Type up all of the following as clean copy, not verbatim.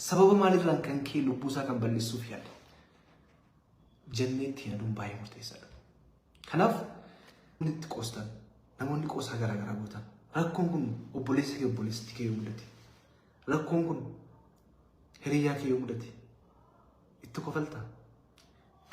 sababa maalirraan kan kee lubbuusaa kan balleessuuf yaada. Janneetti yaaduun baay'ee murteessaadha. Kanaaf itti qoostan namoonni qoosaa garaagaraa gootan rakkoon kun obboleessa kee obboleessatti kee yoo mudate rakkoon kun hiriyaa kee yoo mudate itti kofaltaa.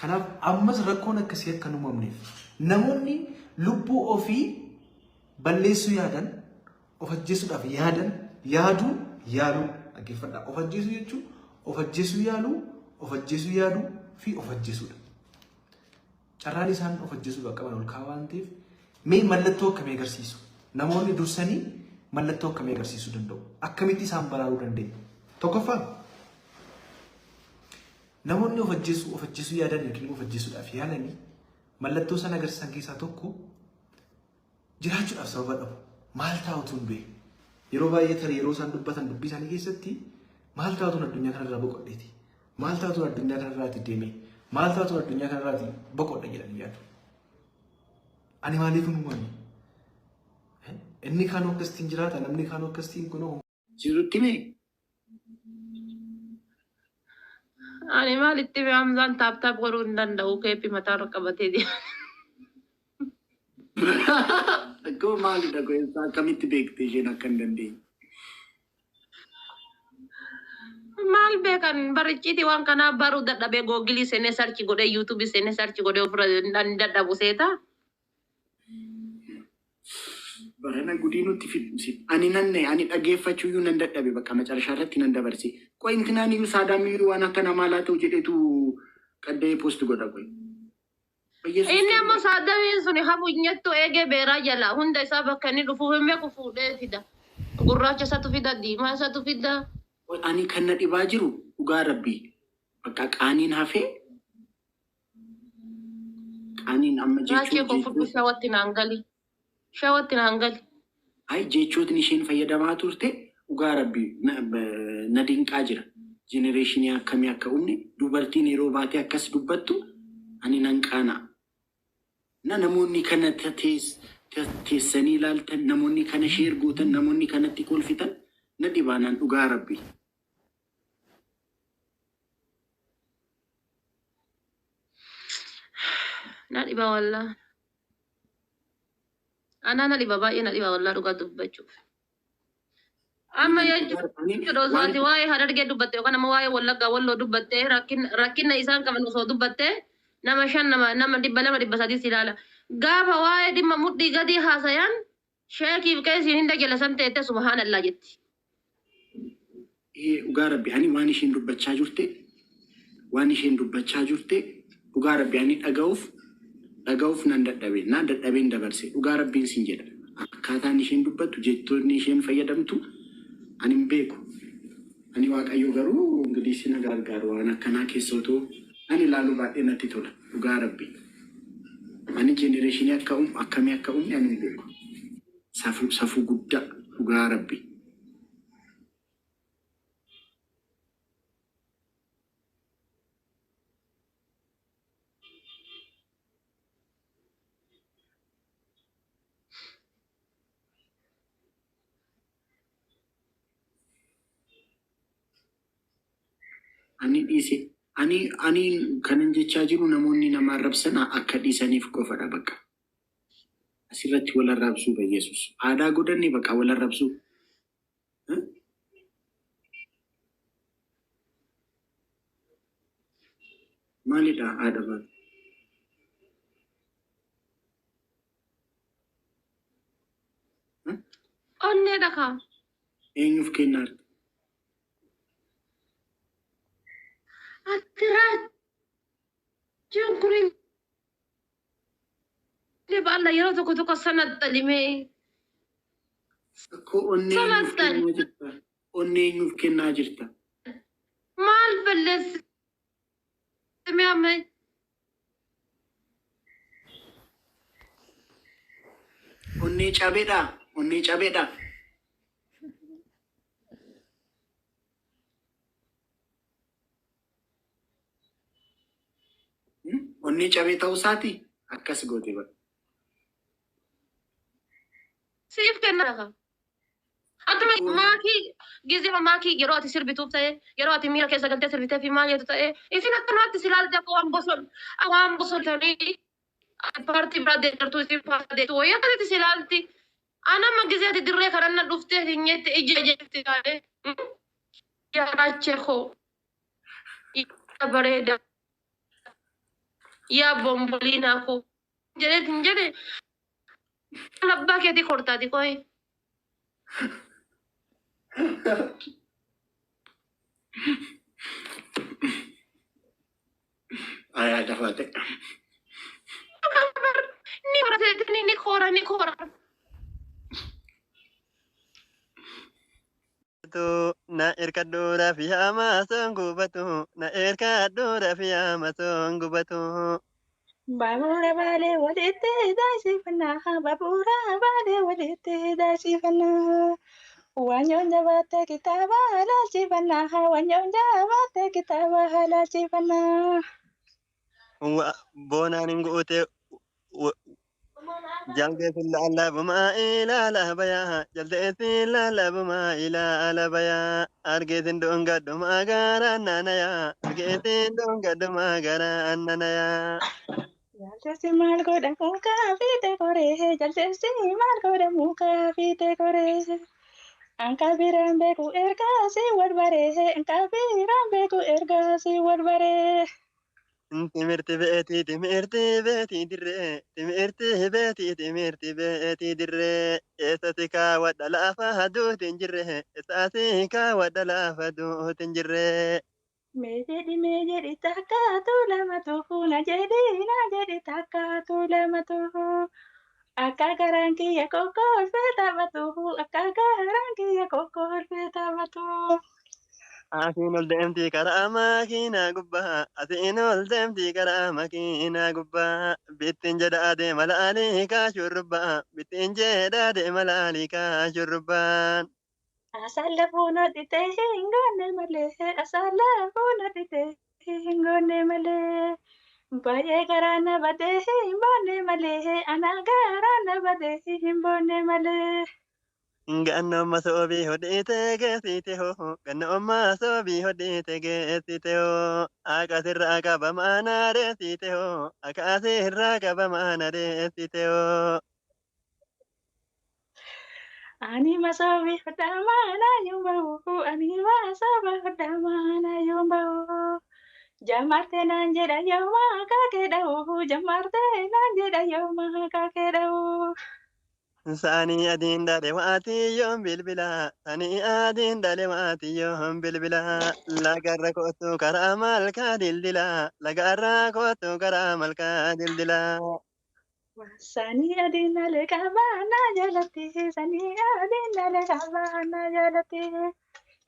Kanaaf ammas rakkoon akkasii akka hin uumamneef namoonni lubbuu ofii balleessuu yaadan of ajjeesuudhaaf yaadan yaaduun dhaggeeffadhaa. Of ajjeesuu jechuun of ajjeesuu yaaluu of ajjeesuu yaaduu fi of ajjeesuudha. Carraan isaan of ajjeesuudhaaf qaban ol kaa'aa waan ta'eef mee mallattoo akkamii agarsiisu? Namoonni dursanii mallattoo akkamii agarsiisuu danda'u? Akkamitti isaan baraaruu dandeenya? Tokkoffaan namoonni of ajjeesuu yaadan yookiin of ajjeesuudhaaf yaalanii mallattoo sana agarsiisan keessaa tokko jiraachuudhaaf sababa dhabu. Maal taa'utu hin beeku. Yeroo baay'ee tarii yeroo isaan dubbatan dubbii isaanii keessatti maal taa'utu addunyaa kanarraa boqodheeti. Maal taa'utu addunyaa kanarraati deemee maal taa'utu addunyaa kanarraati boqodhe jedhanii yaadu. Ani maaliif hin uumame? Inni kaanuu akkasitiin jiraata namni kaanuu akkasitiin kunoo. Jirutti mee? Ani maalitti Hamzaan taap godhuu hin danda'u keeppii mataarra qabatee deema. Akkuma maalidha gosa akkamitti beektee isheen akka hin dandeenye? Maal beekan barichiiti waan kanaa baruu dadhabee googilii seenee sarchi godhee yuutuubii seenee sarchi godhee ofirra dadhabu seeta. Barana gudii nutti fidumsi. Ani dhageeffachuuyyuu nan dadhabe bakka macarashaa irratti nan dabarse. Qo'i intinaan iyyuu saadaan iyyuu waan akka namaa laa ta'u jedhetu qaddee poosti godha qo'i. Inni ammoo saadamiin suni hafuunyattu eegee beeraa jala hunda isaa bakka inni dhufu hin beeku fuudhee fida. Gurraacha isatu fida diimaa isatu fida. Ani kan na dhibaa jiru dhugaa rabbii bakka qaaniin hafee qaaniin amma jechuun shawatti naangali. Shawatti naangali. Ay jechootni isheen fayyadamaa turte dhugaa rabbii na dinqaa jira. Jenereeshinii akkamii akka uumne dubartiin yeroo baatee akkas dubbattu ani nan qaana. Namoonni kana teessanii ilaaltan namoonni kana sheer gootan namoonni kanatti kolfitan na dhibaanaan dhugaa rabbii. Na dhiba wallaa. Ana na dhiba baay'ee na dhiba wallaa dhugaa dubbachuuf. Amma jechuudha zaati waa'ee Harargee dubbatte yookaan nama waa'ee Wallaggaa Walloo dubbatte rakkina isaan qaban osoo dubbatte nama shan nama dhibba sadii ilaala. Gaafa waa'ee dhimma mudhii gadi haasayan sheekiif qeesiin hin dagalasan ta'ette subhaanallaa jetti. Dhugaa rabbi ani waan isheen dubbachaa jirte dhugaa rabbi ani dhaga'uuf nan dadhabeen dabarse dhugaa rabbiin sin jedha. Akkaataan isheen dubbattu jettoonni isheen fayyadamtu ani hin beeku. Ani waaqayyo garuu ingilis na gargaaru waan akkanaa keessa otoo ani ilaaluu baay'ee natti tola dhugaa rabbi. Ani jenereeshinii akkamii akka uumne ani hin beeku. Safuu guddaa dhugaa rabbi. Ani kanan jechaa jiru namoonni nama arrabsan akka dhiisaniif qofadha bakka. Asirratti wal arrabsuu Yesus. Aadaa godhanne bakka wal arrabsuu. Maalidha aadaa baatu? Onnee dhakaa. Eenyuuf kennaa? Atiraa jiruun baala yeroo tokko sanatti limee. Onnee eenyuuf kennaa jirta? Maal balleessi? Onnee cabeedha. Onnee cabee ta'uu isaati akkas goote siif kenna. Atuma maakii gizee maakii yeroo ati sirbituuf ta'e yeroo ati miira keessa galtee sirbitee fi maal jettu ta'e isin akkanatti silaalti akka waan bosonanii paartii biraa deeggartuu isin faadeetu wayii akkasitti silaalti. Anama gizee ati dirree karanna dhuftee hinyetti ija jetti taate yaadachee koo yaa bareeda yaa bomboliinaa koo jedheet hin jedhe abbaa keetii kortaati koye. Ayah dapat. Ni kora ni kora. Na erkadura fi ama songgubatu na erkadura fi ama songgubatu Babura bale walite dasi fana babura bale walite dasi fana Wanyonya bate kitaba la sifana wanyonya bate kitaba la sifana bona ningote jalde la bama ila la baya jalde la bama ila la baya argetin donga doma gara nanaya argetin donga doma gara nanaya Jalde si mal goda muka fite kore jalde si mal goda muka fite kore Angka birambe ku erga si warbare angka birambe ku erga si warbare timirti beeti dirre esati ka wadda lafa haduutin jirre esati ka wadda lafa haduutin jirre Mejedi taka tu lama tu na jadi taka tu lama tu Akka garanki ya kokol feta batu akka garanki ya kokol feta batu Asin ol deemti karaa makiinaa gubbaa asin ol deemti karaa makiinaa gubbaa bittin jedha adeema laalii kaa shurrubbaa bittin jedha adeema laalii kaa shurrubbaan. Asalla funo dite hingone male asalla funo dite hingone male Baye garana bade himbone male ana garana bade himbone male Ganna amma soobii hodhiite geessite hoo ganna amma soobii hodhiite geessite hoo akkasirraa qaba maana reessite hoo akkasirraa qaba maana reessite hoo. Ani masawi hodama na yumbahu ani masawi hodama na yumbahu Jamarte nanjeda yoma kakedahu jamarte nanjeda yoma kakedahu Sani adin dale waati yoom bilbila sani adin dale waati yoom bilbila lagarra kootu karaa malkaa dildila lagarra kootu karaa malkaa dildila. Sani adina le kabana jalati sani adina le kabana jalati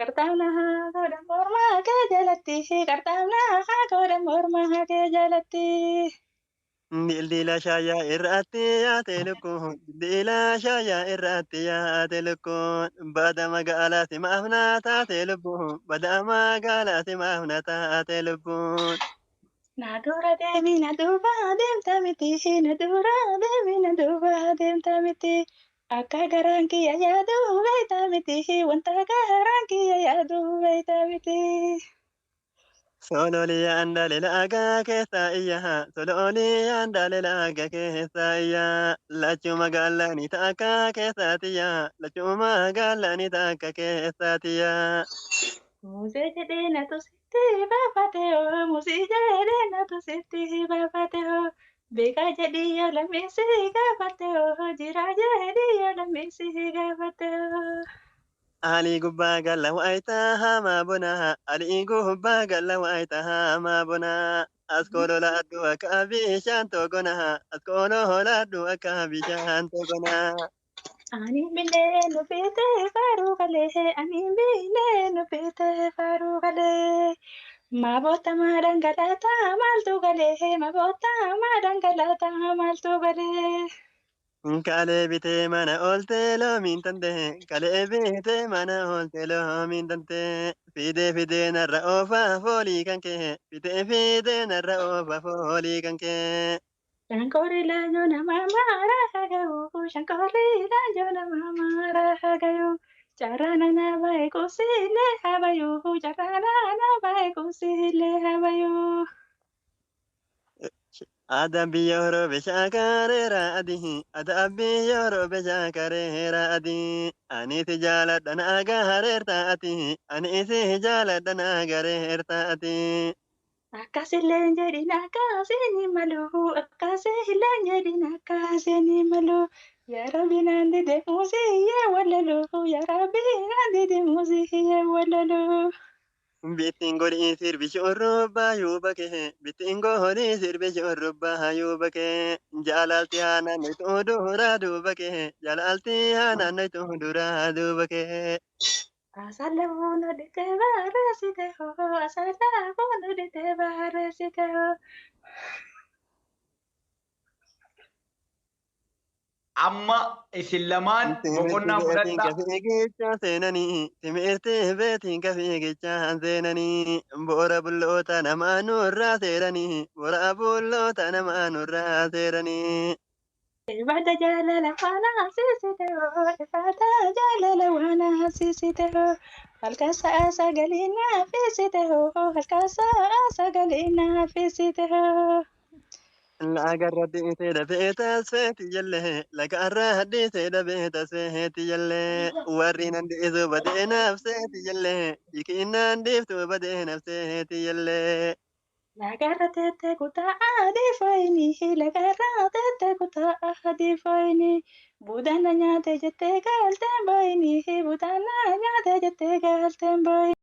Kartana ha goda morma ke jalati kartana ha goda morma ke jalati Dildila shaya irratti yaate lukkuun dildila shaya irratti yaate lukkuun bada magaalaa simaaf na taate lubbuun bada magaalaa simaaf na taate lubbuun. Nadura devi naduba demta miti nadura devi naduba demta miti Akka garanki yadu veita miti wanta garanki yadu veita miti Sololi andale laga keessa iyya sololi andale laga keessa iyya lachuu magaalaa ni takka keessatiyya lachuu magaalaa ni takka keessatiyya. Muse jedhena tu sitti bafateo musi jedhena tu sitti bafateo Beka jadi yo lamisi gafateo jira jadi yo lamisi gafateo Ali gubbaa galla waayita hamaa bona Ali gubbaa galla waayita hamaa bona askoolo laaddu akka bishaan togona askoolo laaddu akka bishaan togona. Ani bile no pete faru kale ani bile no pete faru kale Mabota madangalata maltu kale mabota madangalata maltu kale Kalee bitee mana oolte loomiin tante kalee bitee mana oolte loomiin tante fidee narra oofa foolii kan kee fidee narra oofa foolii kan kee. Shankori la yo nama mara hagayo shankori la yo nama mara hagayo Jarana na bae kusile habayo, jarana na bae kusile habayo. Ada biyoro beshakareera adi. Ada biyoro beshakareera adi. Ani tijala dana agareerta ati. Ani isi jala dana agareerta ati. Akasilen jadi nakasini malu, akasilen jadi nakasini malu. Ya Rabbi nandi de musi ya walalu, ya Rabbi nandi de musi ya walalu. Bittiin godhii sirbi shurrubbaa yoo bakee. Bittiin godhii sirbi shurrubbaa yoo bakee. Jaalalti haa naannoo duraa duuba kee. Jaalalti haa naannoo duraa duuba kee. Asalamuno de te baresite ho, asalamuno de te baresite ho. Amma isin lamaan boqonnaa Timirti fudhadhaa. kafee geechaa seenanii. Timirti beetiin kafee geechaa seenanii. Boora bulloota namaa nurraa seeranii. Boora bulloota namaa nurraa seeranii. Ibada jalala wana sisite ho, ibada jalala wana sisite ho. Halkasa asa galina fisite ho, halkasa asa galina fisite ho. Lagarra dhiisee dafee taasifeeti jallee lagarra dhiisee dafee taasifeeti jallee warri nan dhiisu badee nafseeti jallee hiikinaan dhiiftu badee nafseeti jallee. Lagarra tete kuta adi faini, lagarra tete kuta adi faini. Budana nyate jette galten baini, budana nyate jette galten baini.